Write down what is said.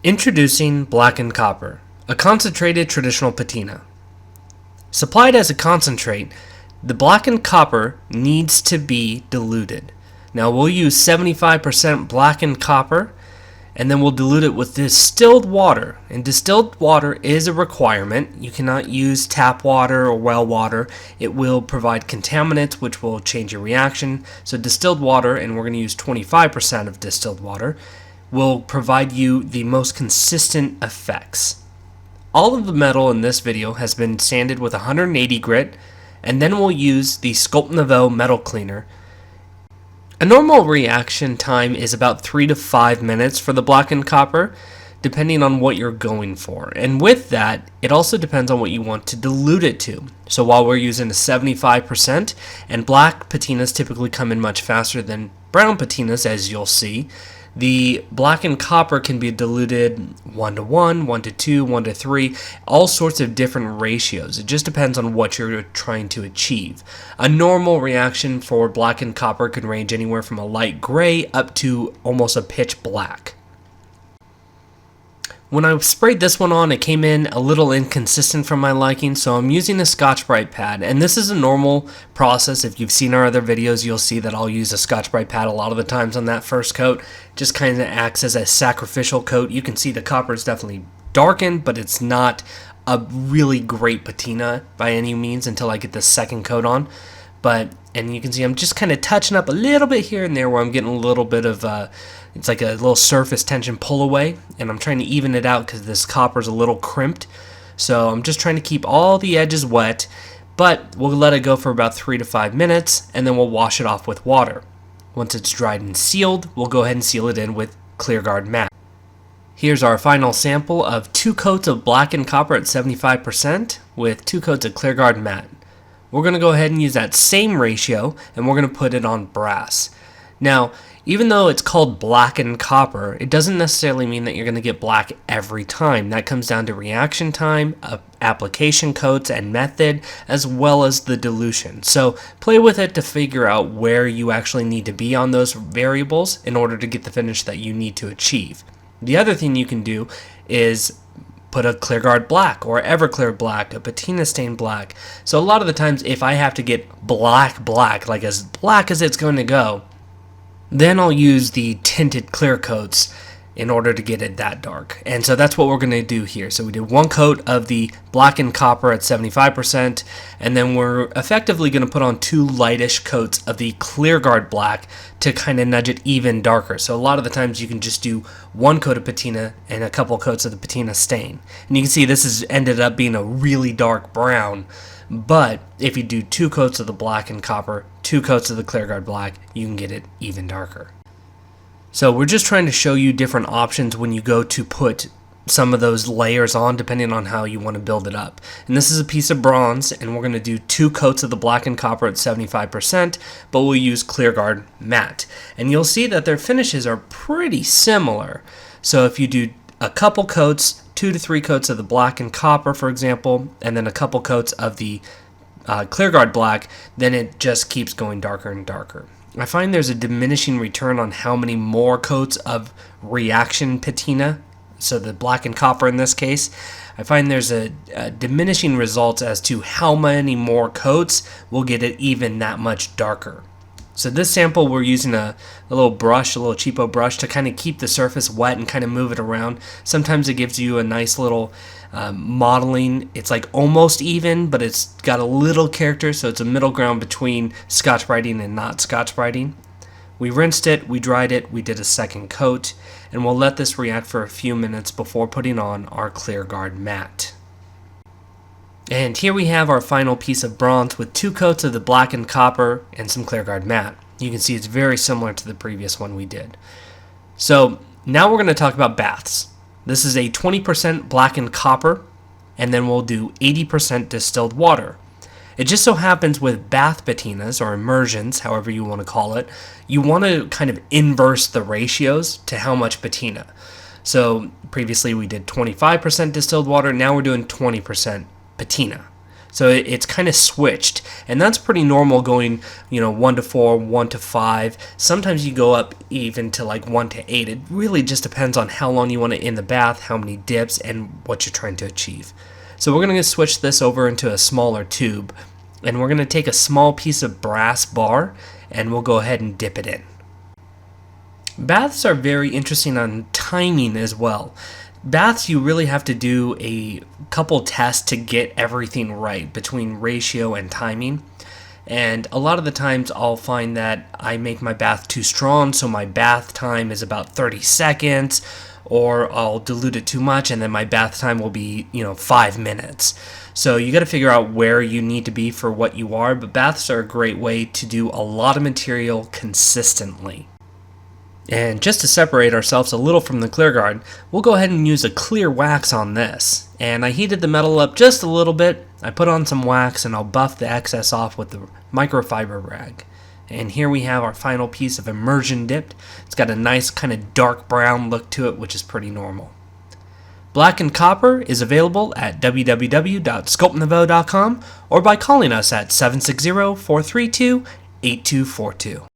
Introducing Blackened Copper, a concentrated traditional patina. Supplied as a concentrate, the blackened copper needs to be diluted. Now we'll use 75% blackened copper, and then we'll dilute it with distilled water. And distilled water is a requirement. You cannot use tap water or well water. It will provide contaminants which will change your reaction. So distilled water, and we're going to use 25% of distilled water, will provide you the most consistent effects. All of the metal in this video has been sanded with 180 grit, and then we'll use the Sculpt Nouveau metal cleaner. A normal reaction time is about 3 to 5 minutes for the blackened copper, depending on what you're going for. And with that, it also depends on what you want to dilute it to. So while we're using a 75%, and black patinas typically come in much faster than brown patinas, as you'll see, the blackened copper can be diluted 1 to 1, 1 to 2, 1 to 3, all sorts of different ratios. It just depends on what you're trying to achieve. A normal reaction for blackened copper can range anywhere from a light gray up to almost a pitch black. When I sprayed this one on, it came in a little inconsistent for my liking, so I'm using a Scotch-Brite pad. And this is a normal process. If you've seen our other videos, you'll see that I'll use a Scotch-Brite pad a lot of the times on that first coat. Just kind of acts as a sacrificial coat. You can see the copper is definitely darkened, but it's not a really great patina by any means until I get the second coat on. And you can see I'm just kind of touching up a little bit here and there where I'm getting a little bit of, it's like a little surface tension pull away, and I'm trying to even it out because this copper's a little crimped. So I'm just trying to keep all the edges wet, but we'll let it go for about 3 to 5 minutes, and then we'll wash it off with water. Once it's dried and sealed, we'll go ahead and seal it in with ClearGuard matte. Here's our final sample of 2 coats of blackened copper at 75% with 2 coats of ClearGuard matte. We're going to go ahead and use that same ratio, and we're going to put it on brass. Now, even though it's called blackened copper, it doesn't necessarily mean that you're going to get black every time. That comes down to reaction time, application coats and method, as well as the dilution. So play with it to figure out where you actually need to be on those variables in order to get the finish that you need to achieve. The other thing you can do is put a ClearGuard black or Everclear black, a patina stain black. So a lot of the times if I have to get black, like as black as it's going to go, then I'll use the tinted clear coats in order to get it that dark. And so that's what we're going to do here. So we did 1 coat of the blackened copper at 75%, and then we're effectively going to put on 2 lightish coats of the ClearGuard black to kind of nudge it even darker. So a lot of the times you can just do 1 coat of patina and a couple coats of the patina stain. And you can see this has ended up being a really dark brown. But if you do 2 coats of the blackened copper, 2 coats of the ClearGuard black, you can get it even darker. So we're just trying to show you different options when you go to put some of those layers on, depending on how you want to build it up. And this is a piece of bronze, and we're going to do 2 coats of the blackened copper at 75%, but we'll use ClearGuard matte. And you'll see that their finishes are pretty similar. So if you do a couple coats, 2 to 3 coats of the blackened copper, for example, and then a couple coats of the ClearGuard black, then it just keeps going darker and darker. I find there's a diminishing return on how many more coats of reaction patina, so the blackened copper in this case. I find there's a diminishing result as to how many more coats will get it even that much darker. So this sample we're using a little brush, a little cheapo brush to kind of keep the surface wet and kind of move it around. Sometimes it gives you a nice little modeling. It's like almost even, but it's got a little character, so it's a middle ground between Scotch-Briting and not Scotch-Briting. We rinsed it, we dried it, we did a second coat, and we'll let this react for a few minutes before putting on our ClearGuard matte. And here we have our final piece of bronze with 2 coats of the blackened copper and some ClearGuard matte. You can see it's very similar to the previous one we did. So now we're going to talk about baths. This is a 20% blackened copper, and then we'll do 80% distilled water. It just so happens with bath patinas, or immersions, however you want to call it, you want to kind of inverse the ratios to how much patina. So previously we did 25% distilled water, now we're doing 20% patina. So it's kind of switched, and that's pretty normal going, 1 to 4, 1 to 5. Sometimes you go up even to like 1 to 8. It really just depends on how long you want it in the bath, how many dips, and what you're trying to achieve. So we're going to switch this over into a smaller tube, and we're going to take a small piece of brass bar, and we'll go ahead and dip it in. Baths are very interesting on timing as well. Baths, you really have to do a couple tests to get everything right between ratio and timing. And a lot of the times I'll find that I make my bath too strong, so my bath time is about 30 seconds, or I'll dilute it too much and then my bath time will be, 5 minutes. So you got to figure out where you need to be for what you are, but baths are a great way to do a lot of material consistently. And just to separate ourselves a little from the clear guard, we'll go ahead and use a clear wax on this. And I heated the metal up just a little bit. I put on some wax and I'll buff the excess off with the microfiber rag. And here we have our final piece of Immersion dipped. It's got a nice kind of dark brown look to it, which is pretty normal. Blackened Copper is available at www.sculptnouveau.com or by calling us at 760-432-8242.